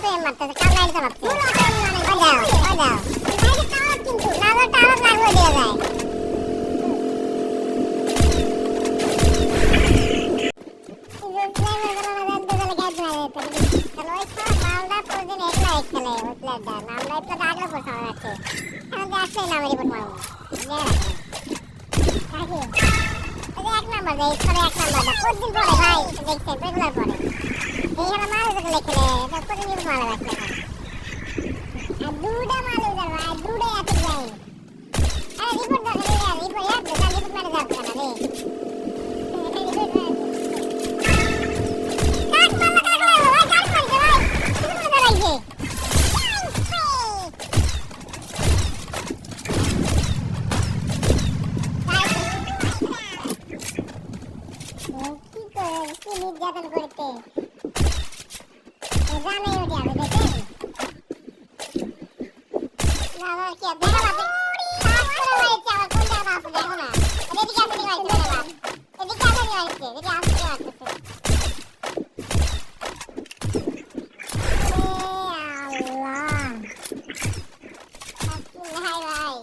তো এম মারতেছে কামড়াই চালাচ্ছে ও দাও এই যে টাওয়ার কিন্তু না না টাওয়ার লাগবে দিয়ে যায় নির্যাতন করতে জানে ওটা আমি দেখেন না না কি দেখা যাবে কাজ করে হয়েছে আমার কোন জায়গা আছে দেখো না এদিকে আসতে হয়েছে না বাপ এদিকে আসতে হয়েছে এদিকে আসতে হয়েছে আল্লাহ হাই ভাই